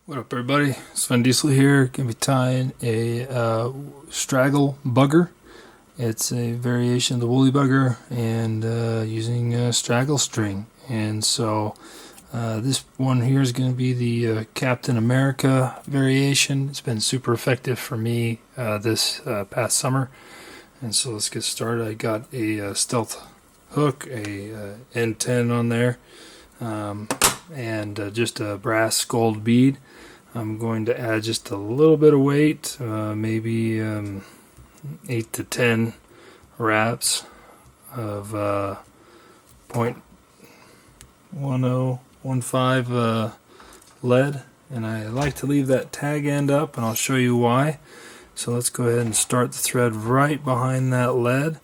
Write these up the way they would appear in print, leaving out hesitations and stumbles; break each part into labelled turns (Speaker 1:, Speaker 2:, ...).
Speaker 1: What up, everybody? Sven Diesel here. Gonna be tying a Straggle Bugger. It's a variation of the Wolly Bugger and using a Straggle String. And so this one here is going to be the Captain America variation. It's been super effective for me this past summer. And so let's get started. I got a stealth hook, a N10 on there, and just a brass gold bead. I'm going to add just a little bit of weight, maybe 8 to 10 wraps of 0.1015 lead, and I like to leave that tag end up, and I'll show you why. So let's go ahead and start the thread right behind that lead.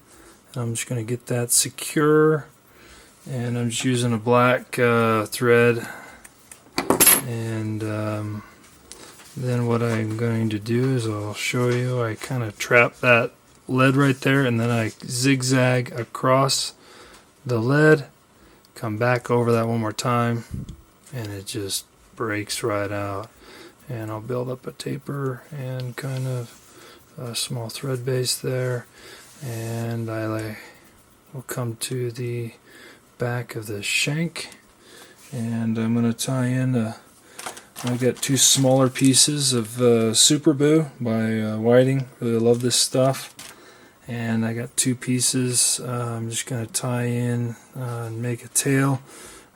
Speaker 1: I'm just going to get that secure, and I'm just using a black thread, and then what I'm going to do is I'll show you, I kind of trap that lead right there, and then I zigzag across the lead, come back over that one more time, and it just breaks right out. And I'll build up a taper and kind of a small thread base there, and I will come to the back of the shank, and I'm going to tie in I've got two smaller pieces of Super Boo by Whiting. Really love this stuff. And I got two pieces. I'm just going to tie in and make a tail.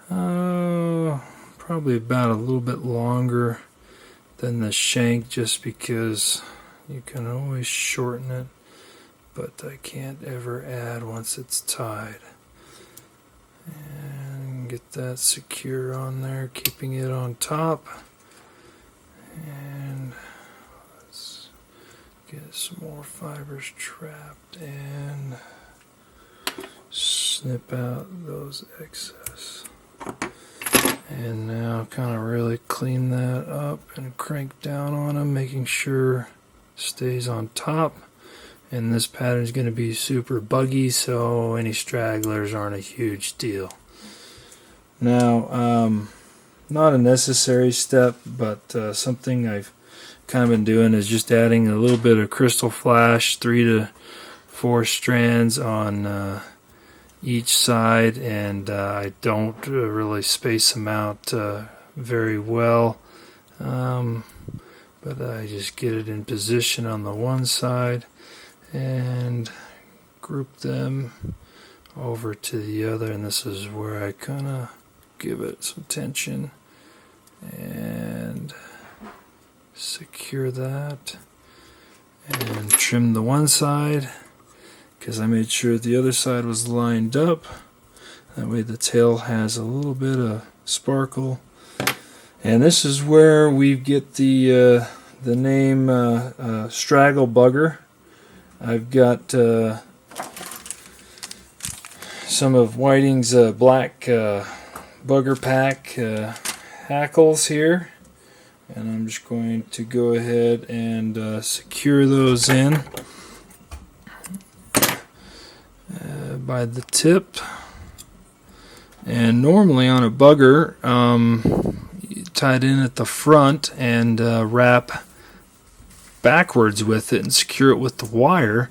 Speaker 1: Probably about a little bit longer than the shank, just because you can always shorten it, but I can't ever add once it's tied. And get that secure on there, keeping it on top. And let's get some more fibers trapped and snip out those excess. And now kind of really clean that up and crank down on them, making sure it stays on top. And this pattern is going to be super buggy, so any stragglers aren't a huge deal. Now, not a necessary step, but something I've kind of been doing is just adding a little bit of crystal flash, 3 to 4 strands on each side, and I don't really space them out very well, but I just get it in position on the one side and group them over to the other, and this is where I kind of give it some tension and secure that, and trim the one side because I made sure the other side was lined up. That way the tail has a little bit of sparkle. And this is where we get the name Straggle Bugger. I've got some of Whiting's black bugger pack hackles here, and I'm just going to go ahead and secure those in by the tip. And normally on a bugger, tie it in at the front and wrap backwards with it and secure it with the wire,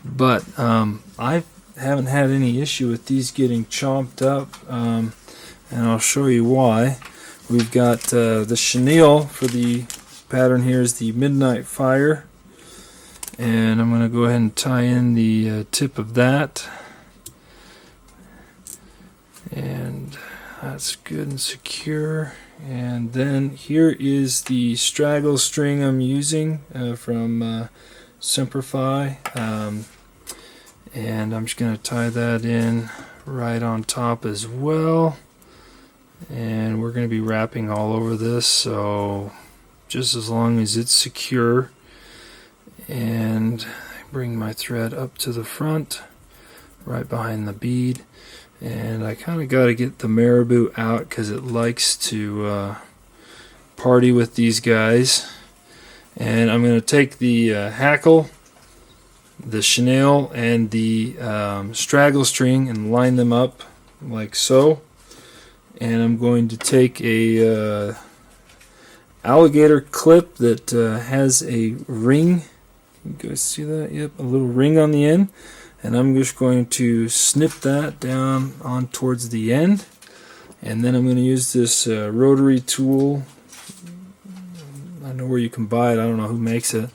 Speaker 1: but I haven't had any issue with these getting chomped up, and I'll show you why. We've got the chenille for the pattern here is the Midnight Fire, and I'm going to go ahead and tie in the tip of that, and that's good and secure. And then here is the straggle string I'm using from Semperfi, and I'm just going to tie that in right on top as well. And we're going to be wrapping all over this, so just as long as it's secure. And I bring my thread up to the front, right behind the bead. And I kind of got to get the marabou out because it likes to party with these guys. And I'm going to take the hackle, the chenille, and the straggle string and line them up like so. And I'm going to take a alligator clip that has a ring. You guys see that? Yep, a little ring on the end. And I'm just going to snip that down on towards the end. And then I'm going to use this rotary tool. I know where you can buy it. I don't know who makes it.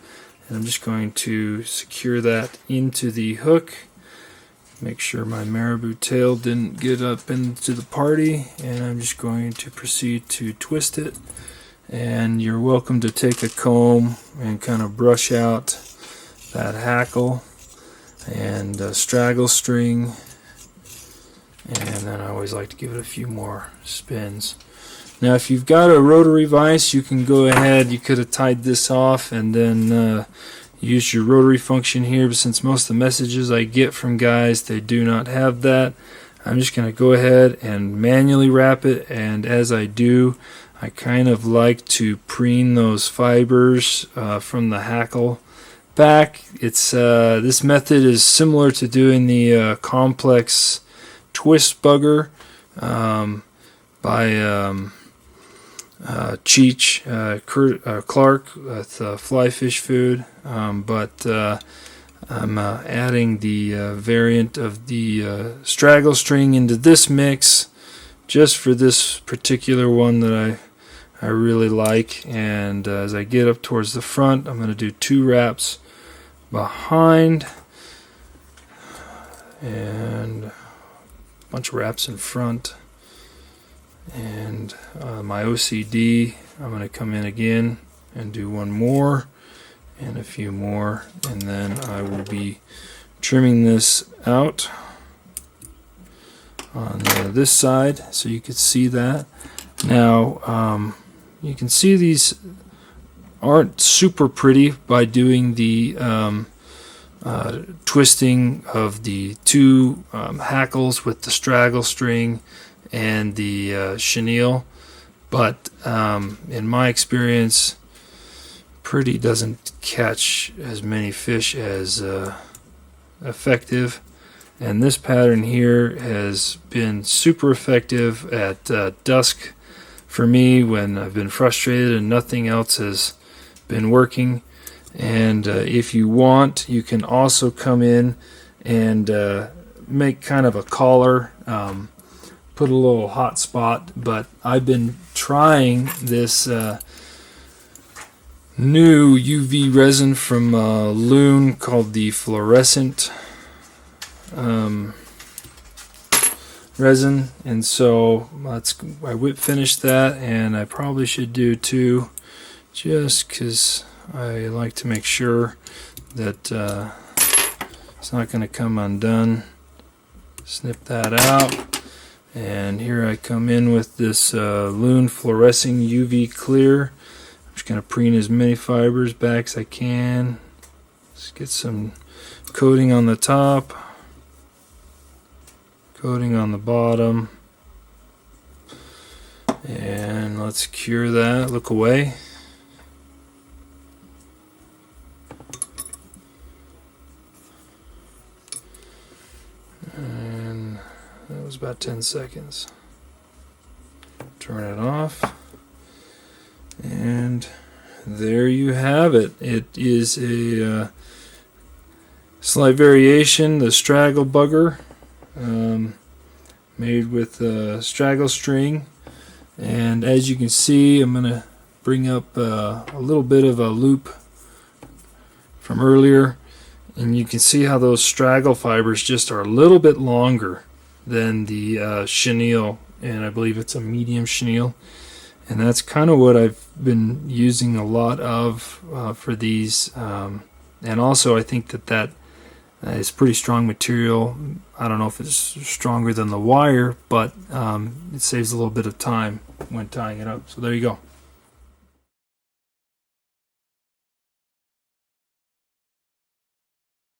Speaker 1: And I'm just going to secure that into the hook. Make sure my marabou tail didn't get up into the party. And I'm just going to proceed to twist it. And you're welcome to take a comb and kind of brush out that hackle and straggle string. And then I always like to give it a few more spins. Now if you've got a rotary vise, you can go ahead, you could have tied this off and then use your rotary function here, but since most of the messages I get from guys, they do not have that, I'm just going to go ahead and manually wrap it. And as I do, I kind of like to preen those fibers from the hackle back. It's this method is similar to doing the complex twist bugger by Cheech Clark with Fly Fish Food, but I'm adding the variant of the straggle string into this mix just for this particular one that I really like. And as I get up towards the front, I'm going to do 2 wraps behind and a bunch of wraps in front. And my OCD, I'm going to come in again and do 1 more and a few more, and then I will be trimming this out on this side so you can see that. Now you can see these aren't super pretty by doing the twisting of the 2 hackles with the straggle string and the chenille, but in my experience, pretty doesn't catch as many fish as effective. And this pattern here has been super effective at dusk for me when I've been frustrated and nothing else has been working. And if you want, you can also come in and make kind of a collar, put a little hot spot. But I've been trying this new UV resin from Loon called the fluorescent resin, and so I whip finished that, and I probably should do 2 just because I like to make sure that it's not going to come undone. Snip that out, and here I come in with this Loon fluorescing UV clear. I'm just going to preen as many fibers back as I can. Let's get some coating on the top, coating on the bottom, and let's cure that. Look away. And that was about 10 seconds. Turn it off, and there you have it. It is a slight variation, the Straggle Bugger, made with straggle string. And as you can see, I'm going to bring up a little bit of a loop from earlier, and you can see how those straggle fibers just are a little bit longer than the chenille, and I believe it's a medium chenille, and that's kind of what I've been using a lot of for these. And also I think that is pretty strong material. I don't know if it's stronger than the wire, but it saves a little bit of time when tying it up. So there you go.